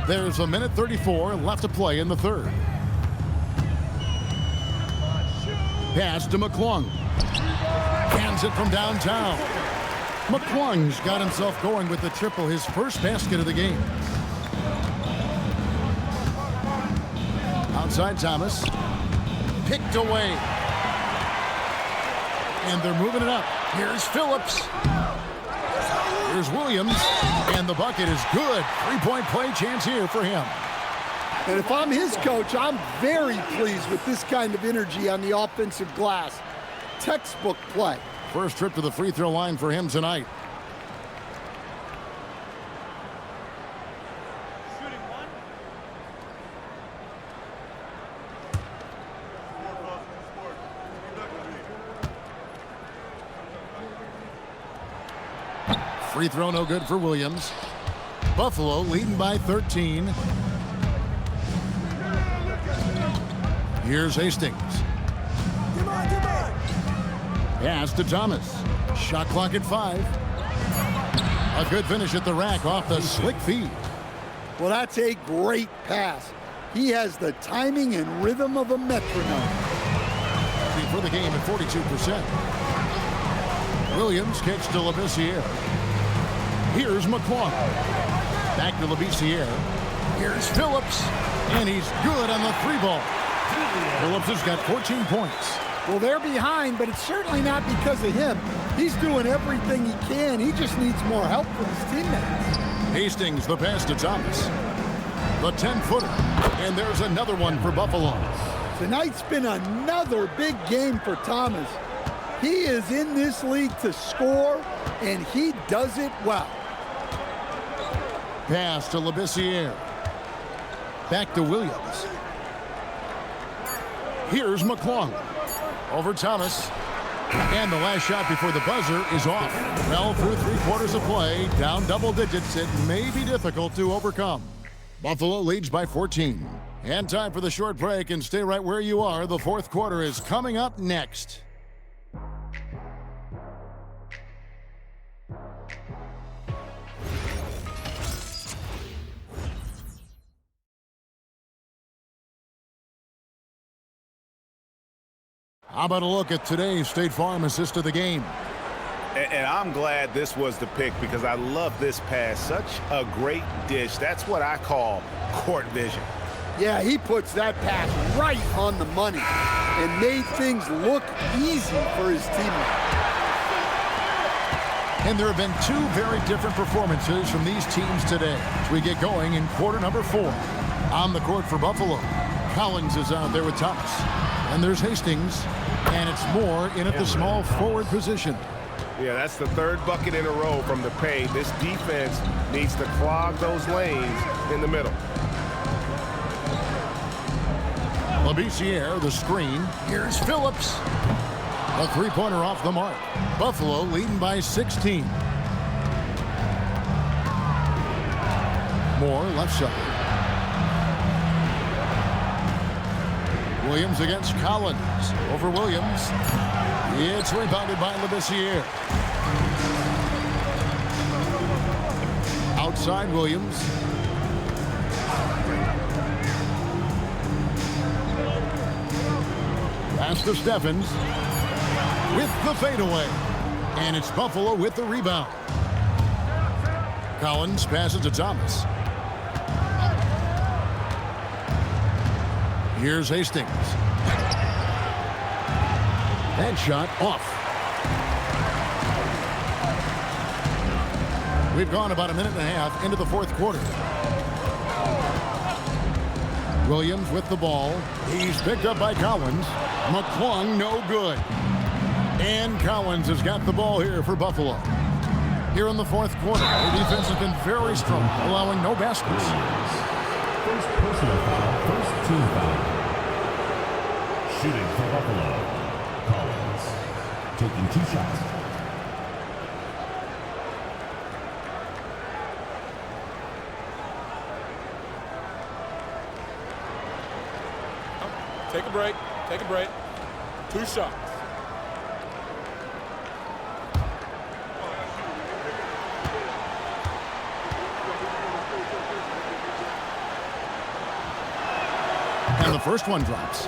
There's a minute 34 left to play in the third. Pass to McClung. Hands it from downtown. McClung's got himself going with the triple, his first basket of the game. Outside Thomas. Picked away. And they're moving it up. Here's Phillips. Here's Williams. And the bucket is good. 3-point play chance here for him. And if I'm his coach, I'm very pleased with this kind of energy on the offensive glass. Textbook play. First trip to the free throw line for him tonight. Free throw no good for Williams. Buffalo leading by 13. Here's Hastings. Pass to Thomas. Shot clock at 5. A good finish at the rack off the slick feed. Well, that's a great pass. He has the timing and rhythm of a metronome. For the game at 42%. Williams kicks to Labissiere. Here's McClung. Back to Labissiere. Here's Phillips. And he's good on the 3-ball. Phillips has got 14 points. Well, they're behind, but it's certainly not because of him. He's doing everything he can. He just needs more help from his teammates. Hastings, the pass to Thomas. The 10-footer. And there's another one for Buffalo. Tonight's been another big game for Thomas. He is in this league to score, and he does it well. Pass to Labissiere. Back to Williams. Here's McClung. Over Thomas. And the last shot before the buzzer is off. Well, through 3 quarters of play, down double digits, it may be difficult to overcome. Buffalo leads by 14. And time for the short break, and stay right where you are. The fourth quarter is coming up next. How about a look at today's State Farm assist of the game? And I'm glad this was the pick because I love this pass. Such a great dish. That's what I call court vision. Yeah, he puts that pass right on the money and made things look easy for his teammates. And there have been two very different performances from these teams today as we get going in quarter number 4. On the court for Buffalo, Collins is out there with Thomas. And there's Hastings, and it's Moore in at the small forward position. Yeah, that's the third bucket in a row from the paint. This defense needs to clog those lanes in the middle. Labissiere, the screen. Here's Phillips. A three-pointer off the mark. Buffalo leading by 16. Moore, left side. Williams against Collins. Over Williams. It's rebounded by Labissiere. Outside Williams. Pass to Steffens with the fadeaway. And it's Buffalo with the rebound. Collins passes to Thomas. Here's Hastings. That shot off. We've gone about a minute and a half into the fourth quarter. Williams with the ball. He's picked up by Collins. McClung, no good. And Collins has got the ball here for Buffalo. Here in the fourth quarter, the defense has been very strong, allowing no baskets. First personal foul, first team foul. Shooting for Buffalo, Collins. Taking 2 shots. Take a break. Take a break. 2 shots. And the first one drops.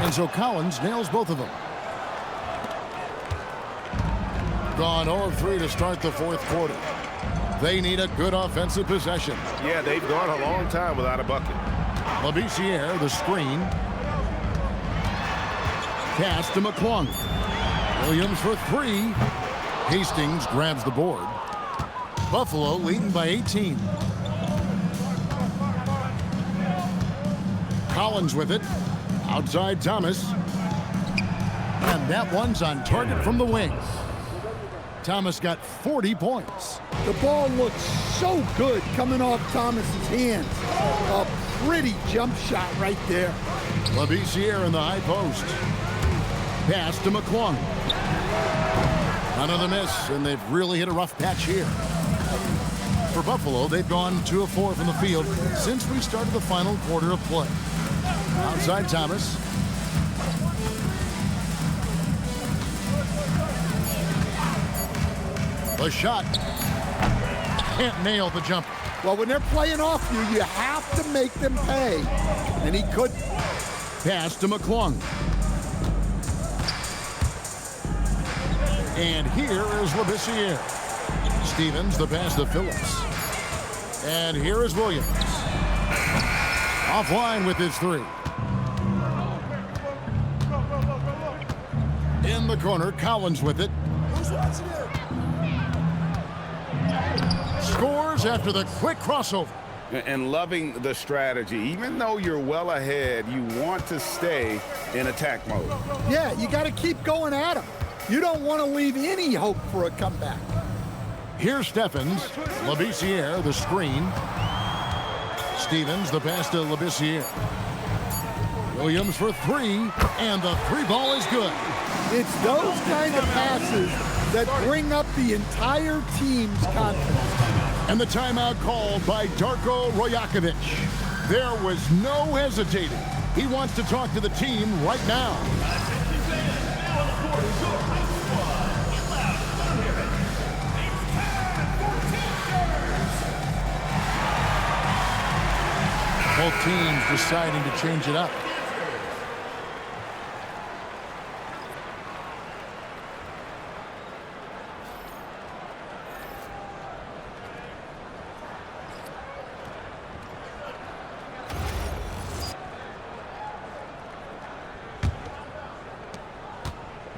And so Collins nails both of them. Gone 0 of 3 to start the fourth quarter. They need a good offensive possession. Yeah, they've gone a long time without a bucket. Labissiere, the screen. Pass to McClung. Williams for 3. Hastings grabs the board. Buffalo leading by 18. Collins with it. Outside Thomas. And that one's on target from the wing. Thomas got 40 points. The ball looks so good coming off Thomas's hands. A pretty jump shot right there. Labissiere in the high post. Pass to McClung. Another miss, and they've really hit a rough patch here. For Buffalo, they've gone 2 of 4 from the field since we started the final quarter of play. Outside Thomas. A shot. Can't nail the jumper. Well, when they're playing off you, you have to make them pay. And he couldn't. Pass to McClung. And here is Labissiere. Stevens, the pass to Phillips. And here is Williams. Offline with his 3. In the corner, Collins with it. Scores after the quick crossover. And loving the strategy. Even though you're well ahead, you want to stay in attack mode. Yeah, you got to keep going at him. You don't want to leave any hope for a comeback. Here's Steffens. Labissiere, the screen. Stevens, the pass to Labissiere. Williams for 3, and the 3 ball is good. It's those kind of passes that bring up the entire team's confidence. And the timeout called by Darko Rojakovic. There was no hesitating. He wants to talk to the team right now. Both teams deciding to change it up.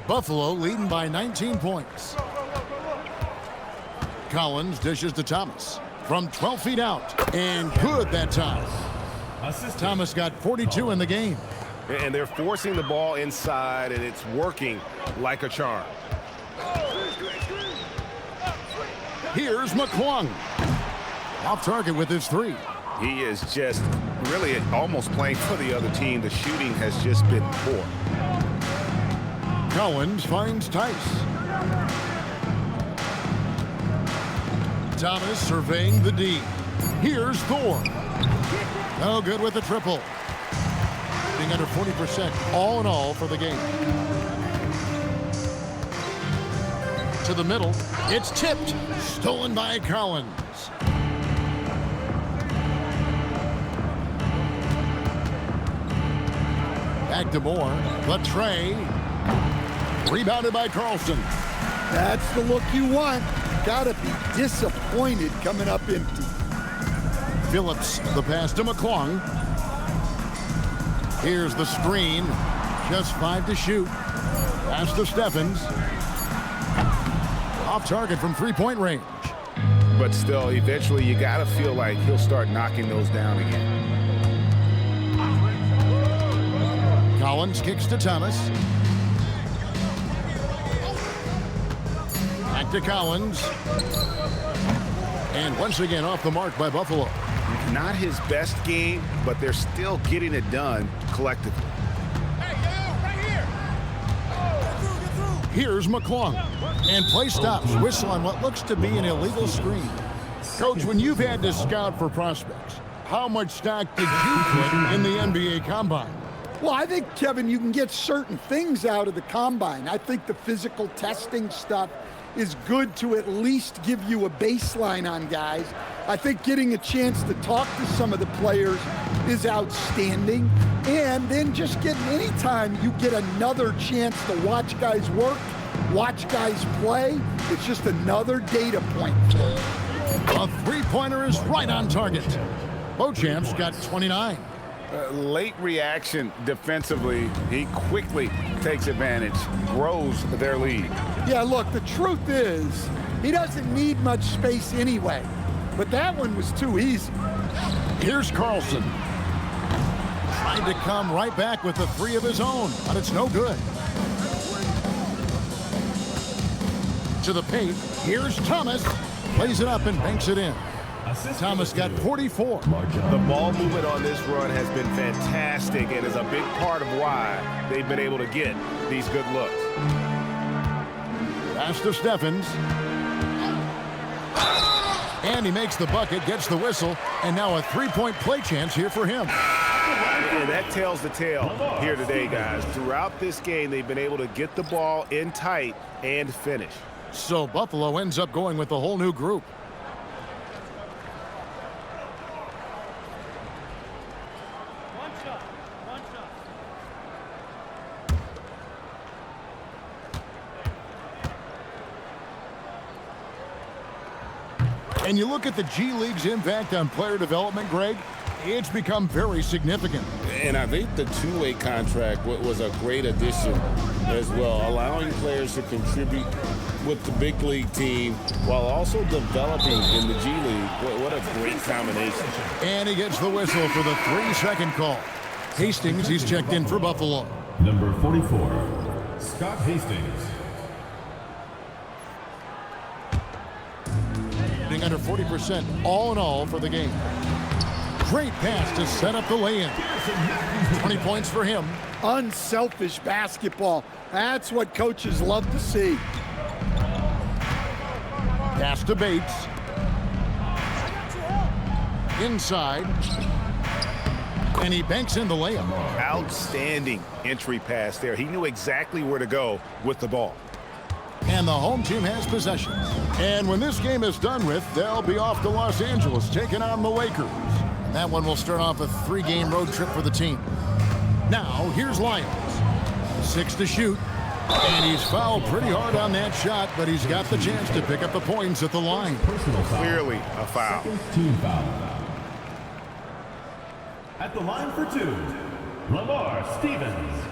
Buffalo leading by 19 points. Collins dishes to Thomas from 12 feet out, and good that time. Thomas got 42 in the game. And they're forcing the ball inside, and it's working like a charm. Here's McClung. Off target with his three. He is just really almost playing for the other team. The shooting has just been poor. Collins finds Tice. Thomas surveying the D. Here's Thor. No good with the triple. Being under 40% all in all for the game. To the middle. It's tipped. Stolen by Collins. Back to Moore. Latre. Rebounded by Carlson. That's the look you want. Gotta be disappointed coming up empty. Phillips, the pass to McClung. Here's the screen. Just 5 to shoot. Pass to Steffens. Off target from three-point range. But still, eventually you got to feel like he'll start knocking those down again. Collins kicks to Thomas. Back to Collins. And once again off the mark by Buffalo. Not his best game, but they're still getting it done collectively. Here's McClung. And play stops. Whistle on what looks to be an illegal screen. Coach, when you've had to scout for prospects, how much stock did you put in the NBA Combine? Well, I think, Kevin, you can get certain things out of the Combine. I think the physical testing stuff is good to at least give you a baseline on guys. I think getting a chance to talk to some of the players is outstanding. And then just getting anytime you get another chance to watch guys work, watch guys play, it's just another data point. A three-pointer is right on target. Beauchamp's got 29. Late reaction defensively. He quickly takes advantage, grows their lead. Yeah, look, the truth is he doesn't need much space anyway. But that one was too easy. Here's Carlson. Trying to come right back with a three of his own, but it's no good. To the paint. Here's Thomas. Plays it up and banks it in. Thomas got 44. The ball movement on this run has been fantastic and is a big part of why they've been able to get these good looks. Pass to Steffens. And he makes the bucket, gets the whistle, and now a three-point play chance here for him. And that tells the tale here today, guys. Throughout this game, they've been able to get the ball in tight and finish. So Buffalo ends up going with a whole new group. And you look at the G League's impact on player development, Greg, it's become very significant. And I think the two-way contract was a great addition as well, allowing players to contribute with the big league team while also developing in the G League. What a great combination. And he gets the whistle for the 3-second call. Hastings, he's checked in for Buffalo. Number 44, Scott Hastings. Under 40% all in all for the game. Great pass to set up the lay-in. 20 points for him. Unselfish basketball. That's what coaches love to see. Pass to Bates. Inside. And he banks in the layup. Outstanding entry pass there. He knew exactly where to go with the ball. And the home team has possession. And when this game is done with, they'll be off to Los Angeles taking on the Lakers. That one will start off a 3-game road trip for the team. Now, here's Lyles. 6 to shoot. And he's fouled pretty hard on that shot, but he's got the chance to pick up the points at the line. Clearly a foul. Team foul. At the line for 2, Lamar Stevens.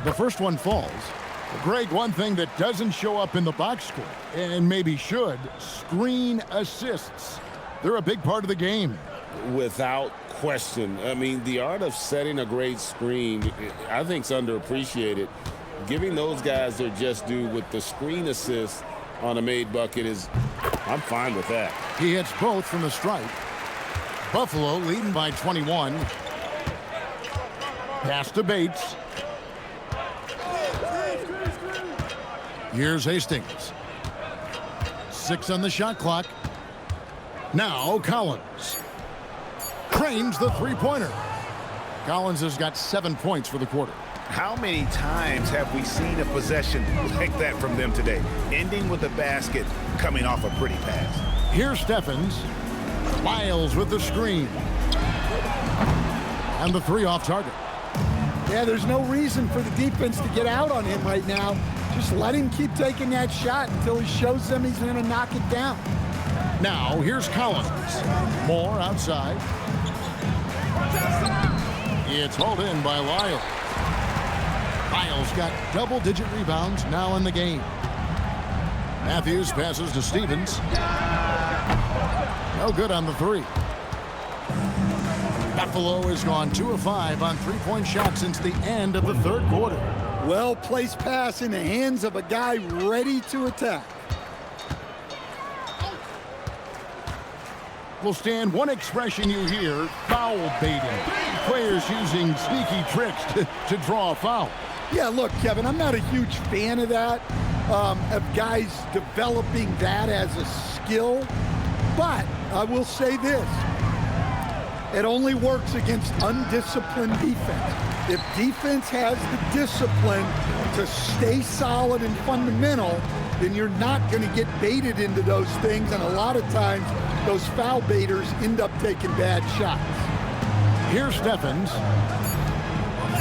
The first one falls. Greg, one thing that doesn't show up in the box score, and maybe should, screen assists. They're a big part of the game. Without question. I mean, the art of setting a great screen, I think, is underappreciated. Giving those guys their just due with the screen assist on a made bucket is, I'm fine with that. He hits both from the stripe. Buffalo leading by 21. Pass to Bates. Here's Hastings. 6 on the shot clock. Now Collins. Cranes the three-pointer. Collins has got 7 points for the quarter. How many times have we seen a possession like that from them today? Ending with a basket, coming off a pretty pass. Here's Steffens. Lyles with the screen. And the 3 off target. Yeah, there's no reason for the defense to get out on him right now. Just let him keep taking that shot until he shows them he's going to knock it down. Now, here's Collins. Moore outside. It's hauled in by Lyles. Lyles got double-digit rebounds now in the game. Matthews passes to Stevens. No good on the 3. Buffalo has gone 2 of 5 on three-point shots since the end of the third quarter. Well-placed pass in the hands of a guy ready to attack. Will stand one expression you hear, foul baiting. Players using sneaky tricks to draw a foul. Yeah, look, Kevin, I'm not a huge fan of that, of guys developing that as a skill. But I will say this. It only works against undisciplined defense. If defense has the discipline to stay solid and fundamental, then you're not going to get baited into those things, and a lot of times those foul baiters end up taking bad shots. Here's Steffens.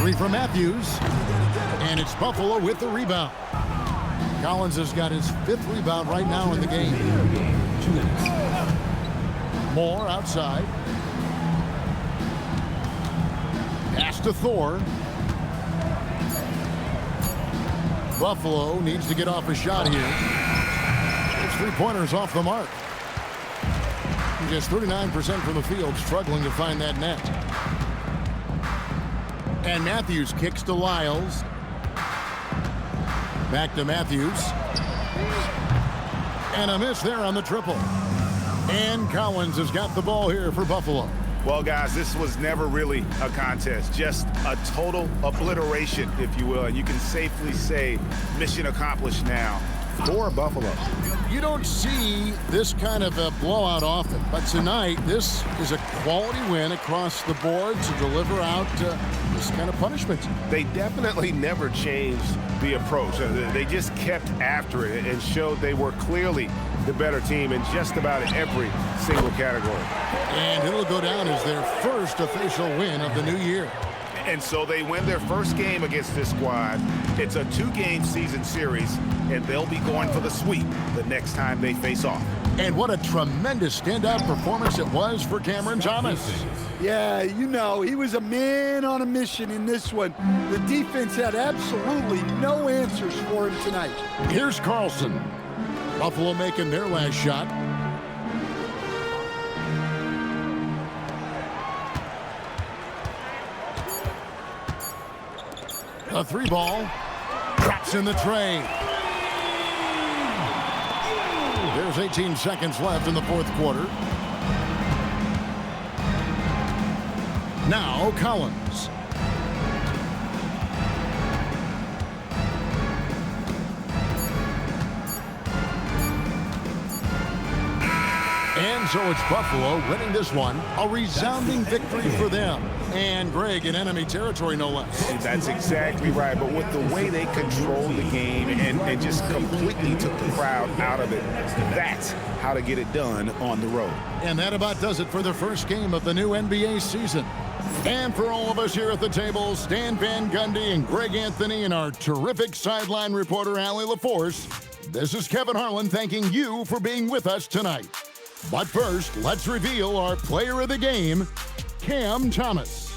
3 from Matthews, and it's Buffalo with the rebound. Collins has got his 5th rebound right now in the game. Moore outside. Pass to Thor. Buffalo needs to get off a shot here. His three-pointers off the mark. Just 39% from the field, struggling to find that net. And Matthews kicks to Lyles. Back to Matthews. And a miss there on the triple. And Collins has got the ball here for Buffalo. Well, guys, this was never really a contest, just a total obliteration, if you will. And you can safely say mission accomplished now for Buffalo. You don't see this kind of a blowout often, but tonight this is a quality win across the board to deliver out this kind of punishment. They definitely never changed the approach. They just kept after it and showed they were clearly the better team in just about every single category. And it'll go down as their first official win of the new year. And so they win their first game against this squad. It's a 2-game season series, and they'll be going for the sweep the next time they face off. And what a tremendous standout performance it was for Cameron Thomas. Yeah, you know, he was a man on a mission in this one. The defense had absolutely no answers for him tonight. Here's Carlson. Buffalo making their last shot. A 3-ball. Drops in the tray. There's 18 seconds left in the fourth quarter. Now Collins. And so it's Buffalo winning this one, a resounding victory for them. And Greg in enemy territory, no less. That's exactly right. But with the way they controlled the game and just completely took the crowd out of it, that's how to get it done on the road. And that about does it for the first game of the new NBA season. And for all of us here at the table, Stan Van Gundy and Greg Anthony and our terrific sideline reporter, Allie LaForce, this is Kevin Harlan thanking you for being with us tonight. But first, let's reveal our player of the game, Cam Thomas.